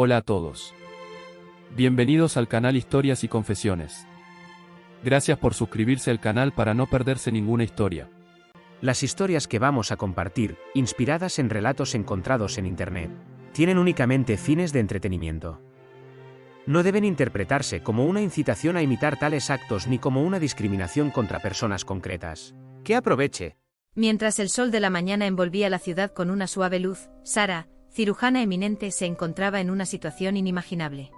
Hola a todos. Bienvenidos al canal Historias y Confesiones. Gracias por suscribirse al canal para no perderse ninguna historia. Las historias que vamos a compartir, inspiradas en relatos encontrados en Internet, tienen únicamente fines de entretenimiento. No deben interpretarse como una incitación a imitar tales actos ni como una discriminación contra personas concretas. ¡Que aproveche! Mientras el sol de la mañana envolvía la ciudad con una suave luz, Sara, cirujana eminente, se encontraba en una situación inimaginable.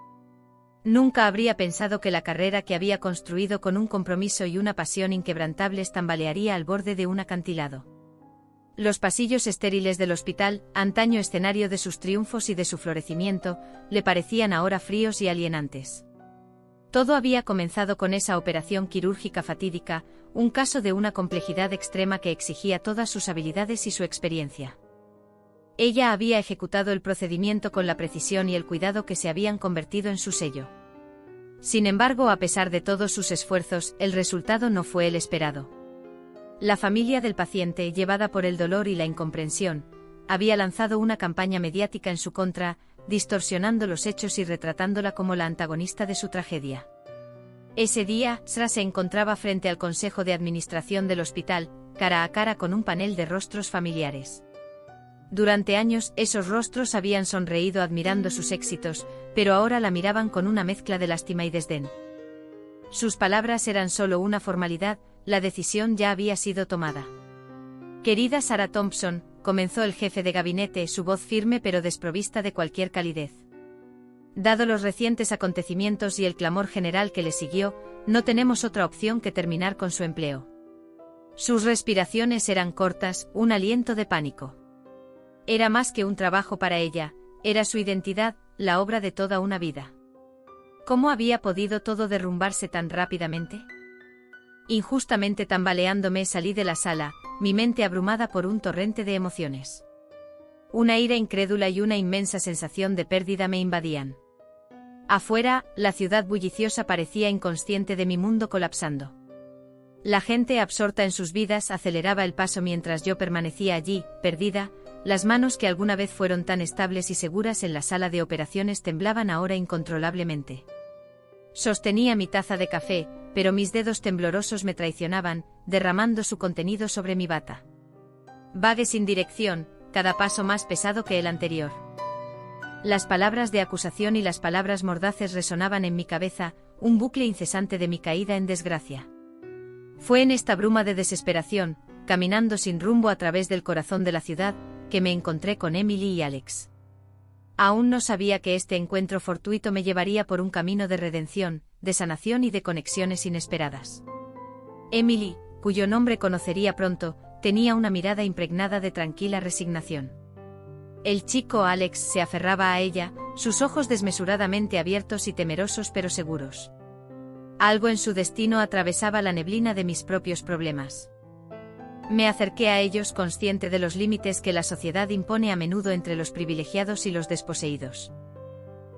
Nunca habría pensado que la carrera que había construido con un compromiso y una pasión inquebrantables tambalearía al borde de un acantilado. Los pasillos estériles del hospital, antaño escenario de sus triunfos y de su florecimiento, le parecían ahora fríos y alienantes. Todo había comenzado con esa operación quirúrgica fatídica, un caso de una complejidad extrema que exigía todas sus habilidades y su experiencia. Ella había ejecutado el procedimiento con la precisión y el cuidado que se habían convertido en su sello. Sin embargo, a pesar de todos sus esfuerzos, el resultado no fue el esperado. La familia del paciente, llevada por el dolor y la incomprensión, había lanzado una campaña mediática en su contra, distorsionando los hechos y retratándola como la antagonista de su tragedia. Ese día, Sara se encontraba frente al consejo de administración del hospital, cara a cara con un panel de rostros familiares. Durante años, esos rostros habían sonreído admirando sus éxitos, pero ahora la miraban con una mezcla de lástima y desdén. Sus palabras eran solo una formalidad, la decisión ya había sido tomada. «Querida Sara Thompson», comenzó el jefe de gabinete, su voz firme pero desprovista de cualquier calidez. «Dado los recientes acontecimientos y el clamor general que le siguió, no tenemos otra opción que terminar con su empleo». Sus respiraciones eran cortas, un aliento de pánico. Era más que un trabajo para ella, era su identidad, la obra de toda una vida. ¿Cómo había podido todo derrumbarse tan rápidamente? Injustamente tambaleándome salí de la sala, mi mente abrumada por un torrente de emociones. Una ira incrédula y una inmensa sensación de pérdida me invadían. Afuera, la ciudad bulliciosa parecía inconsciente de mi mundo colapsando. La gente absorta en sus vidas aceleraba el paso mientras yo permanecía allí, perdida. Las manos que alguna vez fueron tan estables y seguras en la sala de operaciones temblaban ahora incontrolablemente. Sostenía mi taza de café, pero mis dedos temblorosos me traicionaban, derramando su contenido sobre mi bata. Vagué sin dirección, cada paso más pesado que el anterior. Las palabras de acusación y las palabras mordaces resonaban en mi cabeza, un bucle incesante de mi caída en desgracia. Fue en esta bruma de desesperación, caminando sin rumbo a través del corazón de la ciudad, que me encontré con Emily y Alex. Aún no sabía que este encuentro fortuito me llevaría por un camino de redención, de sanación y de conexiones inesperadas. Emily, cuyo nombre conocería pronto, tenía una mirada impregnada de tranquila resignación. El chico Alex se aferraba a ella, sus ojos desmesuradamente abiertos y temerosos pero seguros. Algo en su destino atravesaba la neblina de mis propios problemas. Me acerqué a ellos consciente de los límites que la sociedad impone a menudo entre los privilegiados y los desposeídos.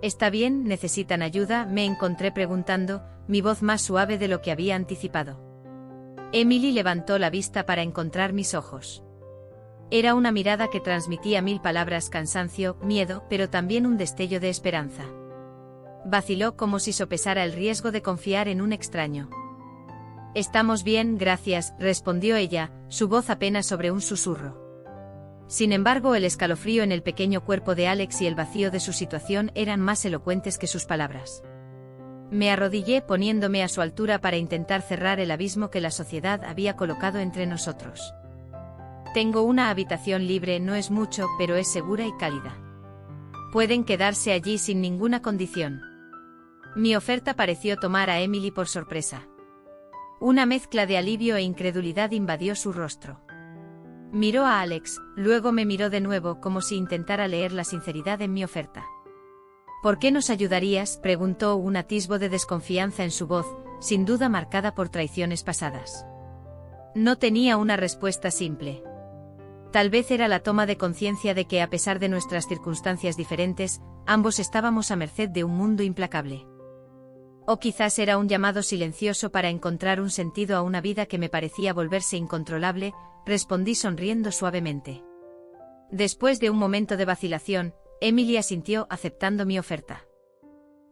«¿Está bien? ¿Necesitan ayuda?», me encontré preguntando, mi voz más suave de lo que había anticipado. Emily levantó la vista para encontrar mis ojos. Era una mirada que transmitía mil palabras: cansancio, miedo, pero también un destello de esperanza. Vaciló como si sopesara el riesgo de confiar en un extraño. «Estamos bien, gracias», respondió ella, su voz apenas sobre un susurro. Sin embargo, el escalofrío en el pequeño cuerpo de Alex y el vacío de su situación eran más elocuentes que sus palabras. Me arrodillé poniéndome a su altura para intentar cerrar el abismo que la sociedad había colocado entre nosotros. «Tengo una habitación libre, no es mucho, pero es segura y cálida. Pueden quedarse allí sin ninguna condición». Mi oferta pareció tomar a Emily por sorpresa. Una mezcla de alivio e incredulidad invadió su rostro. Miró a Alex, luego me miró de nuevo como si intentara leer la sinceridad en mi oferta. «¿Por qué nos ayudarías?», preguntó, un atisbo de desconfianza en su voz, sin duda marcada por traiciones pasadas. No tenía una respuesta simple. Tal vez era la toma de conciencia de que, a pesar de nuestras circunstancias diferentes, ambos estábamos a merced de un mundo implacable. O quizás era un llamado silencioso para encontrar un sentido a una vida que me parecía volverse incontrolable, respondí sonriendo suavemente. Después de un momento de vacilación, Emily asintió, aceptando mi oferta.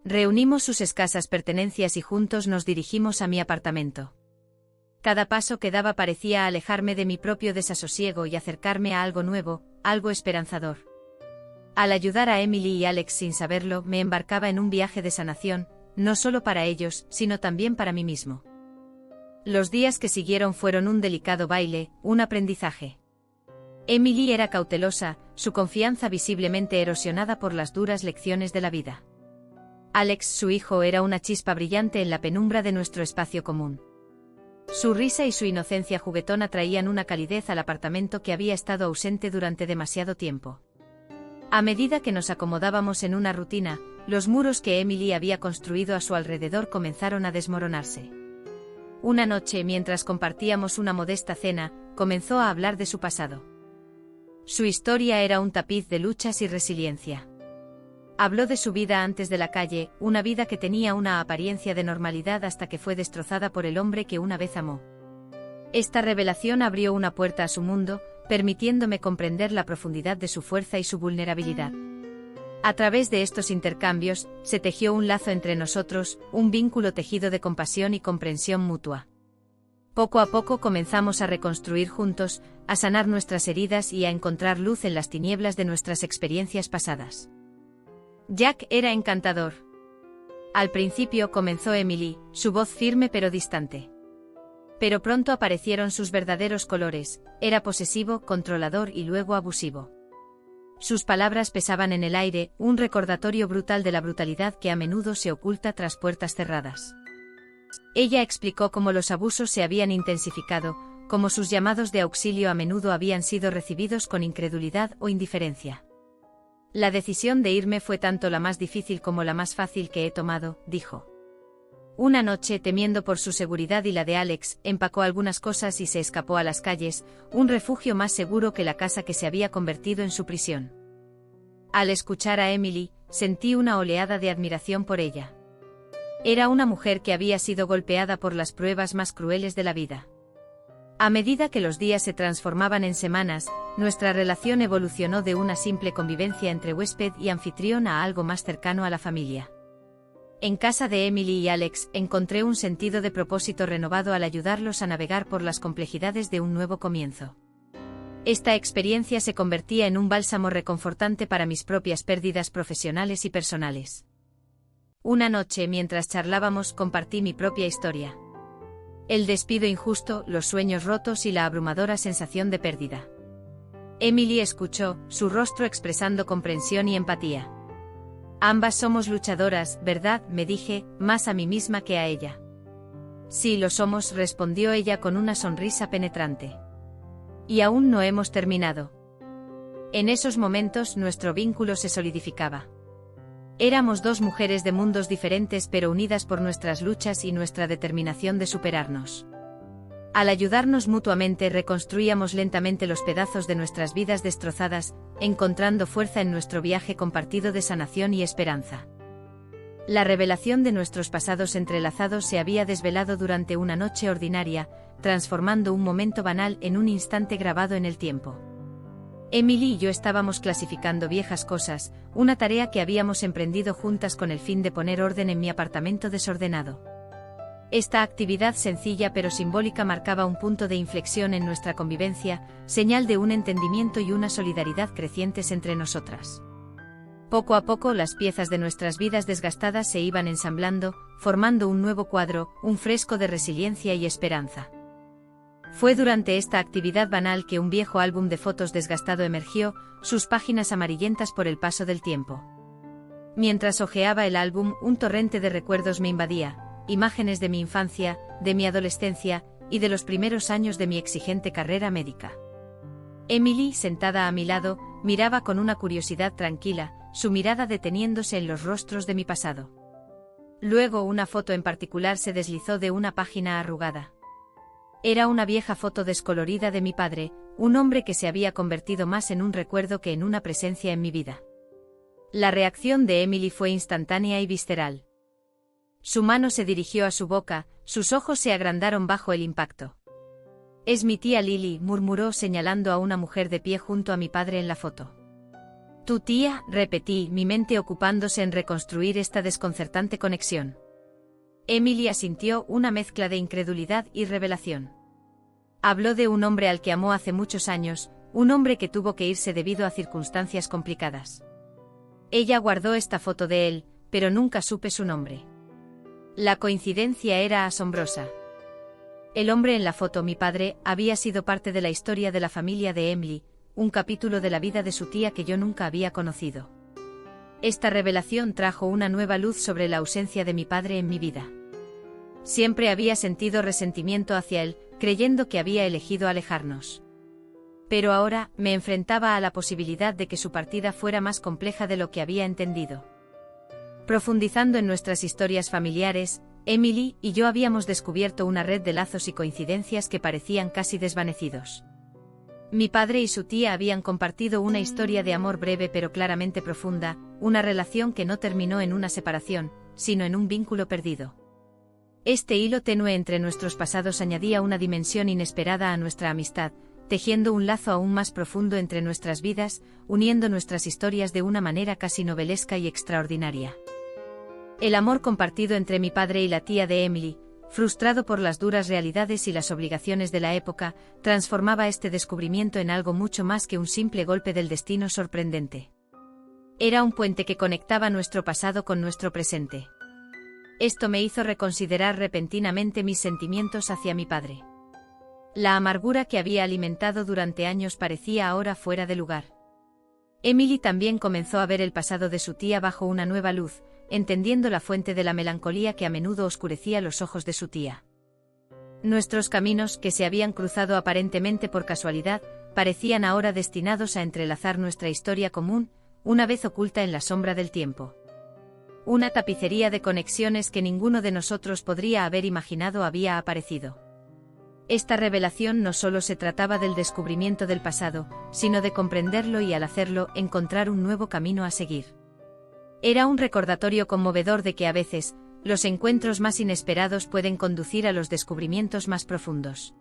Reunimos sus escasas pertenencias y juntos nos dirigimos a mi apartamento. Cada paso que daba parecía alejarme de mi propio desasosiego y acercarme a algo nuevo, algo esperanzador. Al ayudar a Emily y Alex sin saberlo, me embarcaba en un viaje de sanación, no solo para ellos, sino también para mí mismo. Los días que siguieron fueron un delicado baile, un aprendizaje. Emily era cautelosa, su confianza visiblemente erosionada por las duras lecciones de la vida. Alex, su hijo, era una chispa brillante en la penumbra de nuestro espacio común. Su risa y su inocencia juguetona traían una calidez al apartamento que había estado ausente durante demasiado tiempo. A medida que nos acomodábamos en una rutina, los muros que Emily había construido a su alrededor comenzaron a desmoronarse. Una noche, mientras compartíamos una modesta cena, comenzó a hablar de su pasado. Su historia era un tapiz de luchas y resiliencia. Habló de su vida antes de la calle, una vida que tenía una apariencia de normalidad hasta que fue destrozada por el hombre que una vez amó. Esta revelación abrió una puerta a su mundo, permitiéndome comprender la profundidad de su fuerza y su vulnerabilidad. A través de estos intercambios, se tejió un lazo entre nosotros, un vínculo tejido de compasión y comprensión mutua. Poco a poco comenzamos a reconstruir juntos, a sanar nuestras heridas y a encontrar luz en las tinieblas de nuestras experiencias pasadas. Jack era encantador. Al principio comenzó Emily, su voz firme pero distante. Pero pronto aparecieron sus verdaderos colores, era posesivo, controlador y luego abusivo. Sus palabras pesaban en el aire, un recordatorio brutal de la brutalidad que a menudo se oculta tras puertas cerradas. Ella explicó cómo los abusos se habían intensificado, cómo sus llamados de auxilio a menudo habían sido recibidos con incredulidad o indiferencia. La decisión de irme fue tanto la más difícil como la más fácil que he tomado, dijo. Una noche, temiendo por su seguridad y la de Alex, empacó algunas cosas y se escapó a las calles, un refugio más seguro que la casa que se había convertido en su prisión. Al escuchar a Emily, sentí una oleada de admiración por ella. Era una mujer que había sido golpeada por las pruebas más crueles de la vida. A medida que los días se transformaban en semanas, nuestra relación evolucionó de una simple convivencia entre huésped y anfitrión a algo más cercano a la familia. En casa de Emily y Alex encontré un sentido de propósito renovado al ayudarlos a navegar por las complejidades de un nuevo comienzo. Esta experiencia se convertía en un bálsamo reconfortante para mis propias pérdidas profesionales y personales. Una noche, mientras charlábamos, compartí mi propia historia. El despido injusto, los sueños rotos y la abrumadora sensación de pérdida. Emily escuchó, su rostro expresando comprensión y empatía. Ambas somos luchadoras, ¿verdad?, me dije, más a mí misma que a ella. Sí, lo somos, respondió ella con una sonrisa penetrante. Y aún no hemos terminado. En esos momentos nuestro vínculo se solidificaba. Éramos dos mujeres de mundos diferentes pero unidas por nuestras luchas y nuestra determinación de superarnos. Al ayudarnos mutuamente reconstruíamos lentamente los pedazos de nuestras vidas destrozadas, encontrando fuerza en nuestro viaje compartido de sanación y esperanza. La revelación de nuestros pasados entrelazados se había desvelado durante una noche ordinaria, transformando un momento banal en un instante grabado en el tiempo. Emily y yo estábamos clasificando viejas cosas, una tarea que habíamos emprendido juntas con el fin de poner orden en mi apartamento desordenado. Esta actividad sencilla pero simbólica marcaba un punto de inflexión en nuestra convivencia, señal de un entendimiento y una solidaridad crecientes entre nosotras. Poco a poco las piezas de nuestras vidas desgastadas se iban ensamblando, formando un nuevo cuadro, un fresco de resiliencia y esperanza. Fue durante esta actividad banal que un viejo álbum de fotos desgastado emergió, sus páginas amarillentas por el paso del tiempo. Mientras hojeaba el álbum, un torrente de recuerdos me invadía, imágenes de mi infancia, de mi adolescencia, y de los primeros años de mi exigente carrera médica. Emily, sentada a mi lado, miraba con una curiosidad tranquila, su mirada deteniéndose en los rostros de mi pasado. Luego una foto en particular se deslizó de una página arrugada. Era una vieja foto descolorida de mi padre, un hombre que se había convertido más en un recuerdo que en una presencia en mi vida. La reacción de Emily fue instantánea y visceral. Su mano se dirigió a su boca, sus ojos se agrandaron bajo el impacto. «Es mi tía Lily», murmuró señalando a una mujer de pie junto a mi padre en la foto. Tu tía, repetí, mi mente ocupándose en reconstruir esta desconcertante conexión. Emily asintió, una mezcla de incredulidad y revelación. Habló de un hombre al que amó hace muchos años, un hombre que tuvo que irse debido a circunstancias complicadas. Ella guardó esta foto de él, pero nunca supe su nombre. La coincidencia era asombrosa. El hombre en la foto, mi padre, había sido parte de la historia de la familia de Emily, un capítulo de la vida de su tía que yo nunca había conocido. Esta revelación trajo una nueva luz sobre la ausencia de mi padre en mi vida. Siempre había sentido resentimiento hacia él, creyendo que había elegido alejarnos. Pero ahora me enfrentaba a la posibilidad de que su partida fuera más compleja de lo que había entendido. Profundizando en nuestras historias familiares, Emily y yo habíamos descubierto una red de lazos y coincidencias que parecían casi desvanecidos. Mi padre y su tía habían compartido una historia de amor breve pero claramente profunda, una relación que no terminó en una separación, sino en un vínculo perdido. Este hilo tenue entre nuestros pasados añadía una dimensión inesperada a nuestra amistad, tejiendo un lazo aún más profundo entre nuestras vidas, uniendo nuestras historias de una manera casi novelesca y extraordinaria. El amor compartido entre mi padre y la tía de Emily, frustrado por las duras realidades y las obligaciones de la época, transformaba este descubrimiento en algo mucho más que un simple golpe del destino sorprendente. Era un puente que conectaba nuestro pasado con nuestro presente. Esto me hizo reconsiderar repentinamente mis sentimientos hacia mi padre. La amargura que había alimentado durante años parecía ahora fuera de lugar. Emily también comenzó a ver el pasado de su tía bajo una nueva luz, entendiendo la fuente de la melancolía que a menudo oscurecía los ojos de su tía. Nuestros caminos, que se habían cruzado aparentemente por casualidad, parecían ahora destinados a entrelazar nuestra historia común, una vez oculta en la sombra del tiempo. Una tapicería de conexiones que ninguno de nosotros podría haber imaginado había aparecido. Esta revelación no solo se trataba del descubrimiento del pasado, sino de comprenderlo y al hacerlo encontrar un nuevo camino a seguir. Era un recordatorio conmovedor de que a veces, los encuentros más inesperados pueden conducir a los descubrimientos más profundos.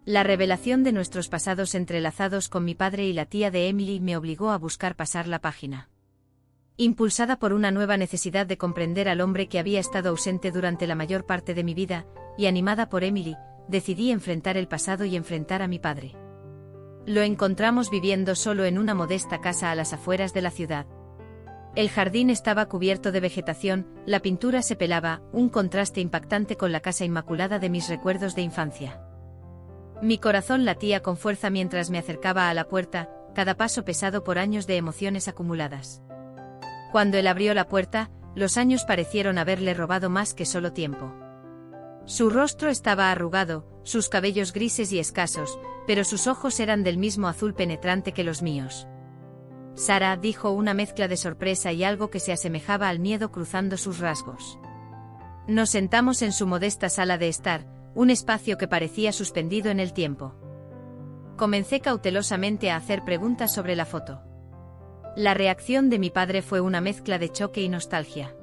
La revelación de nuestros pasados entrelazados con mi padre y la tía de Emily me obligó a buscar pasar la página. Impulsada por una nueva necesidad de comprender al hombre que había estado ausente durante la mayor parte de mi vida, y animada por Emily, decidí enfrentar el pasado y enfrentar a mi padre. Lo encontramos viviendo solo en una modesta casa a las afueras de la ciudad. El jardín estaba cubierto de vegetación, la pintura se pelaba, un contraste impactante con la casa inmaculada de mis recuerdos de infancia. Mi corazón latía con fuerza mientras me acercaba a la puerta, cada paso pesado por años de emociones acumuladas. Cuando él abrió la puerta, los años parecieron haberle robado más que solo tiempo. Su rostro estaba arrugado, sus cabellos grises y escasos, pero sus ojos eran del mismo azul penetrante que los míos. Sara, dijo, una mezcla de sorpresa y algo que se asemejaba al miedo cruzando sus rasgos. Nos sentamos en su modesta sala de estar, un espacio que parecía suspendido en el tiempo. Comencé cautelosamente a hacer preguntas sobre la foto. La reacción de mi padre fue una mezcla de choque y nostalgia.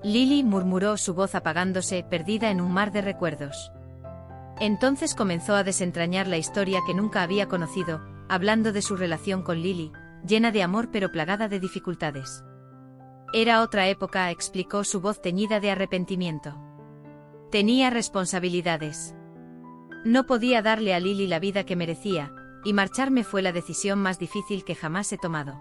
Lily, murmuró, su voz apagándose, perdida en un mar de recuerdos. Entonces comenzó a desentrañar la historia que nunca había conocido, hablando de su relación con Lily, llena de amor pero plagada de dificultades. Era otra época, explicó, su voz teñida de arrepentimiento. Tenía responsabilidades. No podía darle a Lily la vida que merecía, y marcharme fue la decisión más difícil que jamás he tomado.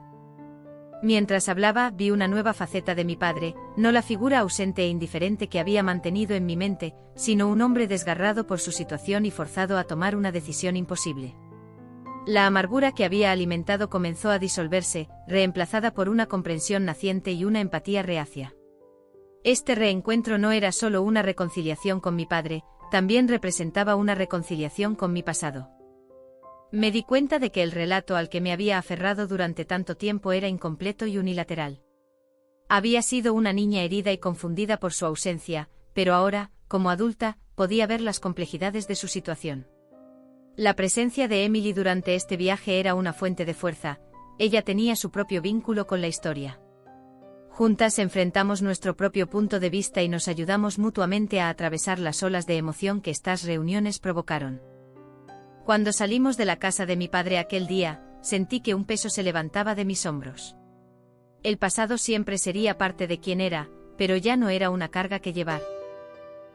Mientras hablaba, vi una nueva faceta de mi padre, no la figura ausente e indiferente que había mantenido en mi mente, sino un hombre desgarrado por su situación y forzado a tomar una decisión imposible. La amargura que había alimentado comenzó a disolverse, reemplazada por una comprensión naciente y una empatía reacia. Este reencuentro no era solo una reconciliación con mi padre, también representaba una reconciliación con mi pasado. Me di cuenta de que el relato al que me había aferrado durante tanto tiempo era incompleto y unilateral. Había sido una niña herida y confundida por su ausencia, pero ahora, como adulta, podía ver las complejidades de su situación. La presencia de Emily durante este viaje era una fuente de fuerza, ella tenía su propio vínculo con la historia. Juntas enfrentamos nuestro propio punto de vista y nos ayudamos mutuamente a atravesar las olas de emoción que estas reuniones provocaron. Cuando salimos de la casa de mi padre aquel día, sentí que un peso se levantaba de mis hombros. El pasado siempre sería parte de quien era, pero ya no era una carga que llevar.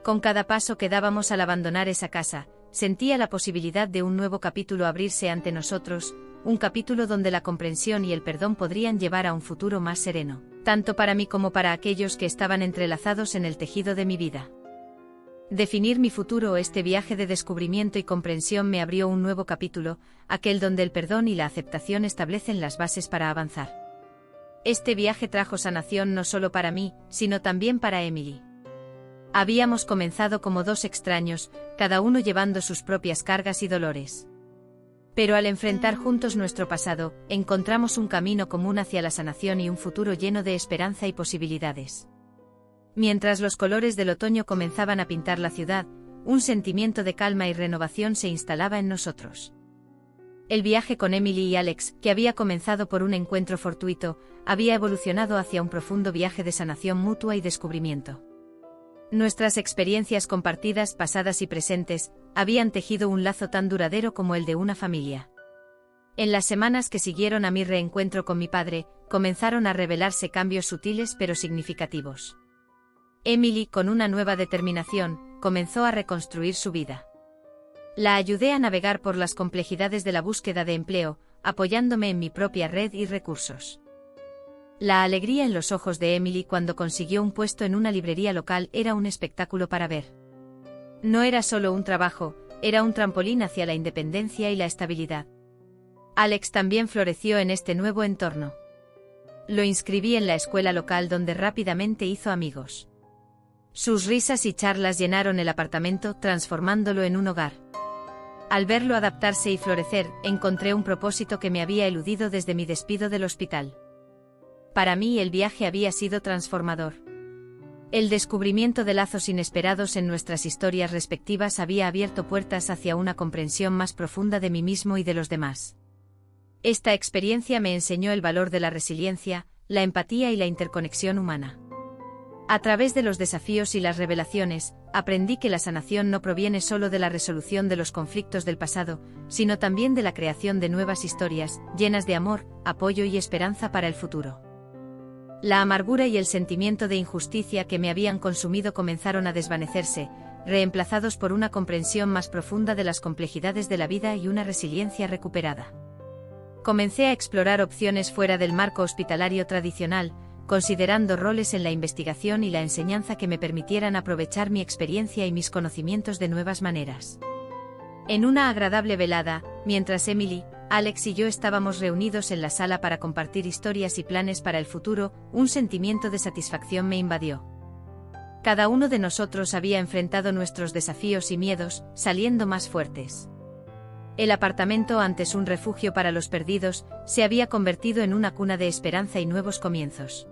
Con cada paso que dábamos al abandonar esa casa, sentía la posibilidad de un nuevo capítulo abrirse ante nosotros, un capítulo donde la comprensión y el perdón podrían llevar a un futuro más sereno, tanto para mí como para aquellos que estaban entrelazados en el tejido de mi vida. Definir mi futuro. Este viaje de descubrimiento y comprensión me abrió un nuevo capítulo, aquel donde el perdón y la aceptación establecen las bases para avanzar. Este viaje trajo sanación no solo para mí, sino también para Emily. Habíamos comenzado como dos extraños, cada uno llevando sus propias cargas y dolores. Pero al enfrentar juntos nuestro pasado, encontramos un camino común hacia la sanación y un futuro lleno de esperanza y posibilidades. Mientras los colores del otoño comenzaban a pintar la ciudad, un sentimiento de calma y renovación se instalaba en nosotros. El viaje con Emily y Alex, que había comenzado por un encuentro fortuito, había evolucionado hacia un profundo viaje de sanación mutua y descubrimiento. Nuestras experiencias compartidas, pasadas y presentes, habían tejido un lazo tan duradero como el de una familia. En las semanas que siguieron a mi reencuentro con mi padre, comenzaron a revelarse cambios sutiles pero significativos. Emily, con una nueva determinación, comenzó a reconstruir su vida. La ayudé a navegar por las complejidades de la búsqueda de empleo, apoyándome en mi propia red y recursos. La alegría en los ojos de Emily cuando consiguió un puesto en una librería local era un espectáculo para ver. No era solo un trabajo, era un trampolín hacia la independencia y la estabilidad. Alex también floreció en este nuevo entorno. Lo inscribí en la escuela local donde rápidamente hizo amigos. Sus risas y charlas llenaron el apartamento, transformándolo en un hogar. Al verlo adaptarse y florecer, encontré un propósito que me había eludido desde mi despido del hospital. Para mí el viaje había sido transformador. El descubrimiento de lazos inesperados en nuestras historias respectivas había abierto puertas hacia una comprensión más profunda de mí mismo y de los demás. Esta experiencia me enseñó el valor de la resiliencia, la empatía y la interconexión humana. A través de los desafíos y las revelaciones, aprendí que la sanación no proviene solo de la resolución de los conflictos del pasado, sino también de la creación de nuevas historias, llenas de amor, apoyo y esperanza para el futuro. La amargura y el sentimiento de injusticia que me habían consumido comenzaron a desvanecerse, reemplazados por una comprensión más profunda de las complejidades de la vida y una resiliencia recuperada. Comencé a explorar opciones fuera del marco hospitalario tradicional, considerando roles en la investigación y la enseñanza que me permitieran aprovechar mi experiencia y mis conocimientos de nuevas maneras. En una agradable velada, mientras Emily, Alex y yo estábamos reunidos en la sala para compartir historias y planes para el futuro, un sentimiento de satisfacción me invadió. Cada uno de nosotros había enfrentado nuestros desafíos y miedos, saliendo más fuertes. El apartamento, antes un refugio para los perdidos, se había convertido en una cuna de esperanza y nuevos comienzos.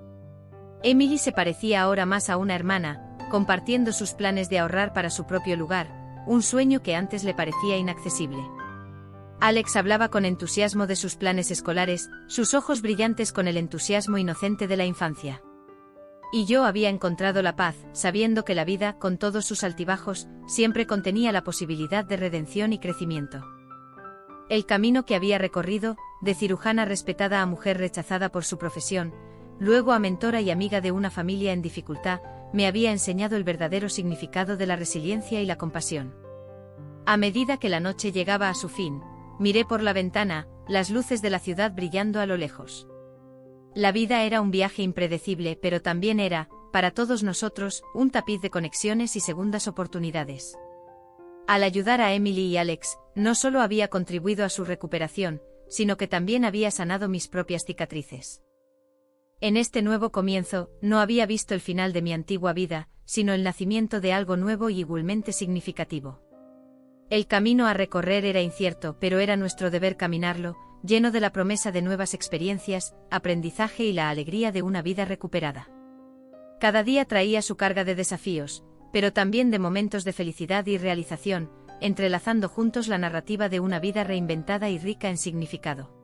Emily se parecía ahora más a una hermana, compartiendo sus planes de ahorrar para su propio lugar, un sueño que antes le parecía inaccesible. Alex hablaba con entusiasmo de sus planes escolares, sus ojos brillantes con el entusiasmo inocente de la infancia. Y yo había encontrado la paz, sabiendo que la vida, con todos sus altibajos, siempre contenía la posibilidad de redención y crecimiento. El camino que había recorrido, de cirujana respetada a mujer rechazada por su profesión, luego a mentora y amiga de una familia en dificultad, me había enseñado el verdadero significado de la resiliencia y la compasión. A medida que la noche llegaba a su fin, miré por la ventana, las luces de la ciudad brillando a lo lejos. La vida era un viaje impredecible, pero también era, para todos nosotros, un tapiz de conexiones y segundas oportunidades. Al ayudar a Emily y Alex, no solo había contribuido a su recuperación, sino que también había sanado mis propias cicatrices. En este nuevo comienzo, no había visto el final de mi antigua vida, sino el nacimiento de algo nuevo y igualmente significativo. El camino a recorrer era incierto, pero era nuestro deber caminarlo, lleno de la promesa de nuevas experiencias, aprendizaje y la alegría de una vida recuperada. Cada día traía su carga de desafíos, pero también de momentos de felicidad y realización, entrelazando juntos la narrativa de una vida reinventada y rica en significado.